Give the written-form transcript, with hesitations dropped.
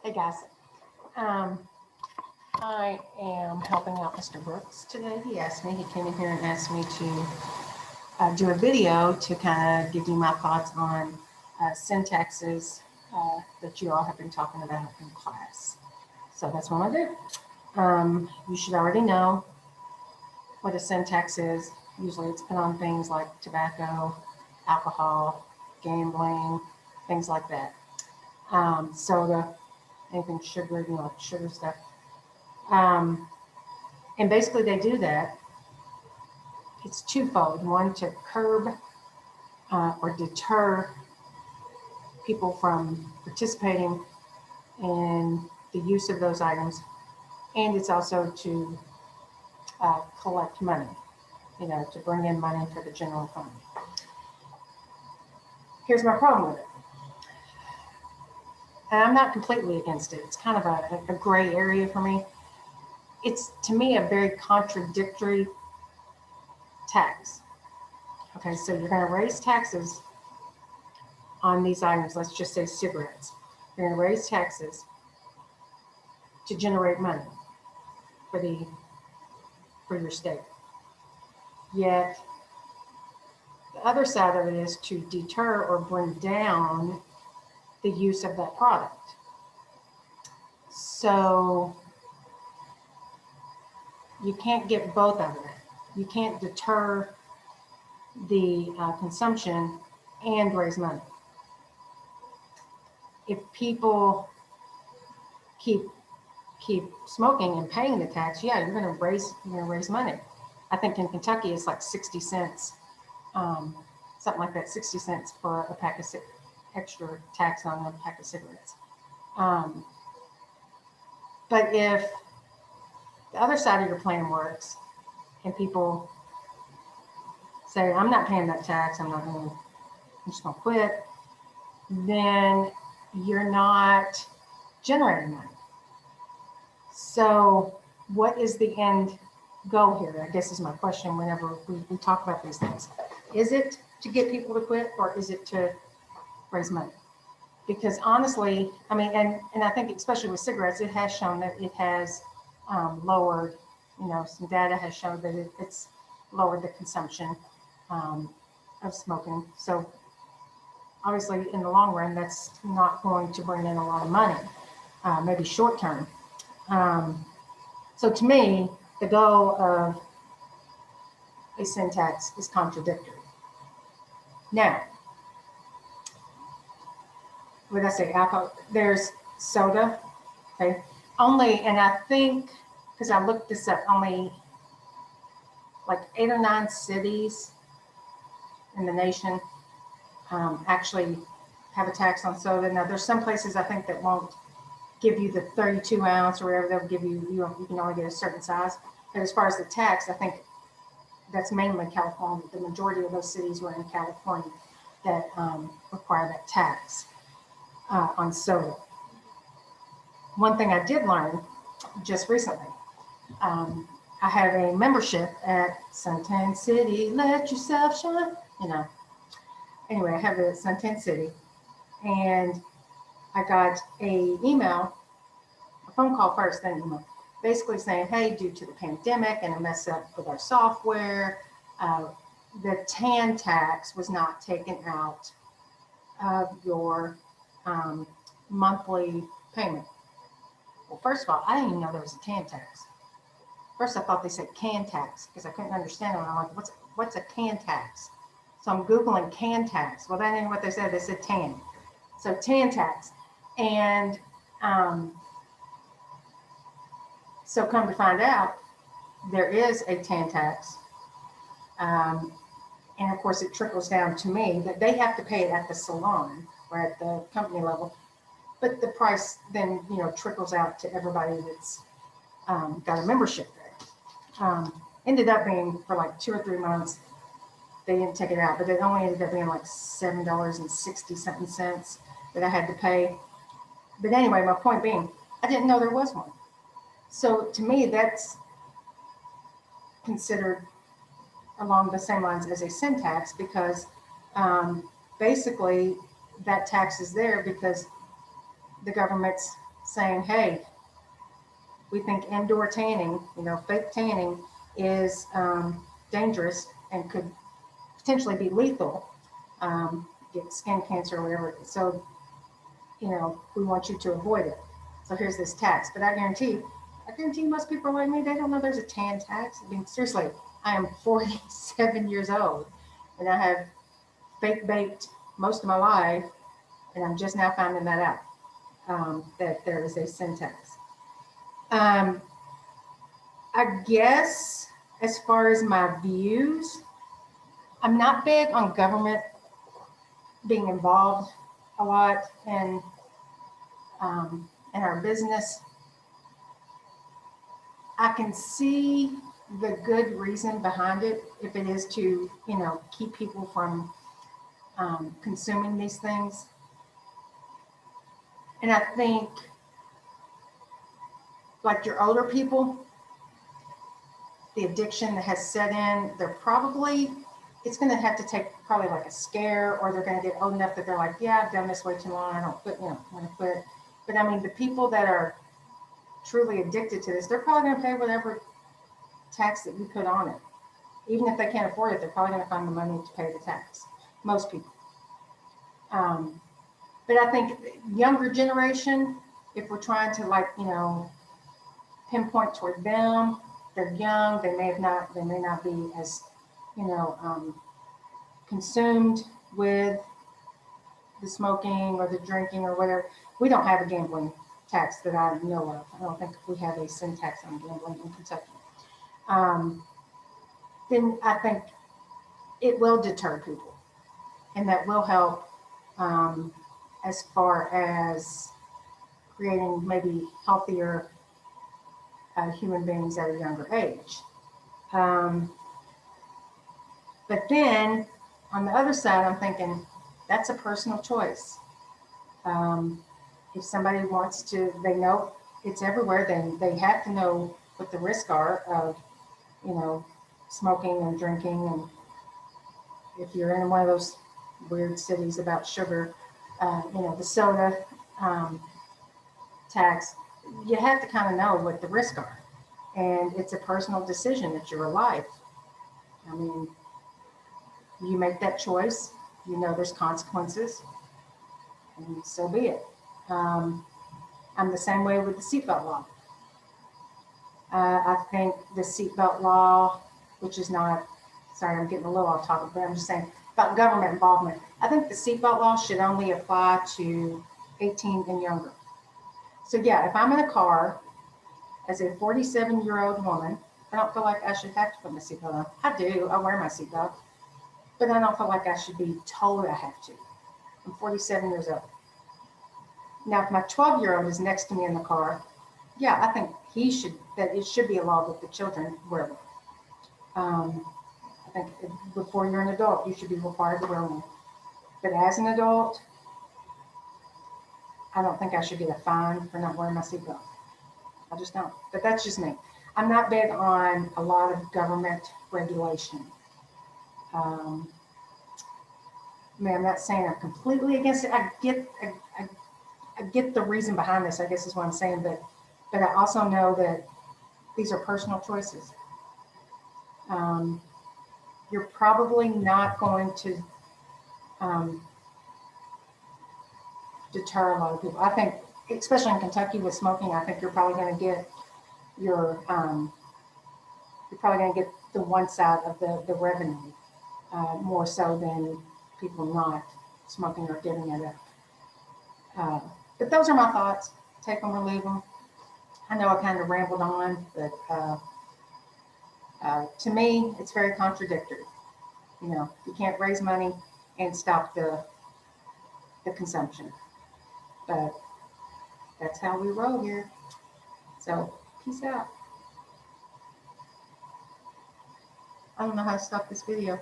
Hey guys, um, I am helping out Mr. Brooks today. He came in here and asked me to do a video to kind of give you my thoughts on syntaxes that you all have been talking about in class. So that's what I'm gonna do. You should already know what a syntax is. Usually it's put on things like tobacco, alcohol, gambling, things like that. Soda, anything sugar, like sugar stuff. Um, and basically they do that. It's twofold. One, to curb or deter people from participating in the use of those items. And it's also to collect money, to bring in money for the general fund. Here's my problem with it. And I'm not completely against it. It's kind of a gray area for me. It's, to me, a very contradictory tax. Okay, so you're going to raise taxes on these items. Let's just say cigarettes. You're going to raise taxes to generate money for your state. Yet the other side of it is to deter or bring down the use of that product. So you can't get both of it. You can't deter the consumption and raise money. If people keep smoking and paying the tax, yeah, you're going to raise money. I think in Kentucky it's like 60 cents, something like that, 60 cents for a pack of extra tax on a pack of cigarettes. But if the other side of your plan works and people say, I'm not paying that tax, I'm just going to quit, then you're not generating money. So what is the end goal here? I guess is my question whenever we talk about these things. Is it to get people to quit, or is it to raise money? Because honestly, I mean, and I think especially with cigarettes, it has shown that it has lowered, some data has shown that it's lowered the consumption of smoking. So obviously in the long run, that's not going to bring in a lot of money, maybe short term. So to me, the goal of a syntax is contradictory. Now, what did I say? Alcohol. There's soda. Okay. Only, and I think, because I looked this up, only like 8 or 9 cities in the nation actually have a tax on soda. Now, there's some places I think that won't give you the 32 ounce or whatever. They'll give you, you can only get a certain size. But as far as the tax, I think that's mainly California. The majority of those cities were in California that require that tax on soda. One thing I did learn just recently, I have a membership at Suntan City, let yourself shine, Anyway, I have it at Suntan City, and I got a phone call first, then email, basically saying, hey, due to the pandemic and a mess up with our software, the TAN tax was not taken out of your monthly payment. Well, first of all, I didn't even know there was a TAN tax. First, I thought they said can tax because I couldn't understand it. I'm like, what's a can tax? So I'm Googling can tax. Well, that ain't what they said. They said TAN. So TAN tax. And so come to find out, there is a TAN tax. And of course, it trickles down to me that they have to pay it at the salon or at the company level. But the price then, trickles out to everybody that's got a membership there. Ended up being for like 2 or 3 months, they didn't take it out, but it only ended up being like $7.60 something that I had to pay. But anyway, my point being, I didn't know there was one. So to me, that's considered along the same lines as a sin tax because basically that tax is there because the government's saying, hey, we think indoor tanning, fake tanning is dangerous and could potentially be lethal, get skin cancer or whatever. So, we want you to avoid it. So here's this tax. But I guarantee most people like me, they don't know there's a tan tax. I mean, seriously, I am 47 years old and I have fake baked most of my life, and I'm just now finding that out, that there is a sin tax. I guess as far as my views, I'm not big on government being involved a lot in our business. I can see the good reason behind it if it is to, keep people from consuming these things. And I think, like your older people, the addiction that has set in, it's going to have to take probably like a scare, or they're going to get old enough that they're like, yeah, I've done this way too long. I don't quit, I'm going to quit. But I mean, the people that are truly addicted to this, they're probably going to pay whatever tax that we put on it. Even if they can't afford it, they're probably going to find the money to pay the tax. Most people. But I think younger generation, if we're trying to pinpoint toward them, they're young, they may not be as, consumed with the smoking or the drinking or whatever. We don't have a gambling tax that I know of. I don't think we have a sin tax on gambling in Kentucky. Then I think it will deter people, and that will help as far as creating maybe healthier human beings at a younger age. But then on the other side, I'm thinking that's a personal choice. If somebody wants to, they know it's everywhere, then they have to know what the risks are of, smoking and drinking. And if you're in one of those weird cities about sugar, the soda tax, you have to kind of know what the risks are. And it's a personal decision. It's your life. I mean, you make that choice, there's consequences, and so be it. I'm the same way with the seatbelt law. I think the seatbelt law, which is not, sorry, I'm getting a little off topic, but I'm just saying about government involvement. I think the seatbelt law should only apply to 18 and younger. So yeah, if I'm in a car as a 47-year-old woman, I don't feel like I should have to put my seatbelt on. I do, I wear my seatbelt, but I don't feel like I should be told I have to. I'm 47 years old. Now, if my 12-year-old is next to me in the car, yeah, I think it should be a law that the children wear one. I think before you're an adult, you should be required to wear one. But as an adult, I don't think I should get a fine for not wearing my seatbelt. I just don't. But that's just me. I'm not big on a lot of government regulation. I'm not saying I'm completely against it. I get the reason behind this, I guess is what I'm saying, but I also know that these are personal choices. You're probably not going to deter a lot of people. I think, especially in Kentucky with smoking, I think you're probably going to get you're probably going to get the one side of the revenue more so than people not smoking or giving it up. But those are my thoughts. Take them or leave them. I know I kind of rambled on, but to me, it's very contradictory. You can't raise money and stop the consumption. But that's how we roll here. So peace out. I don't know how to stop this video.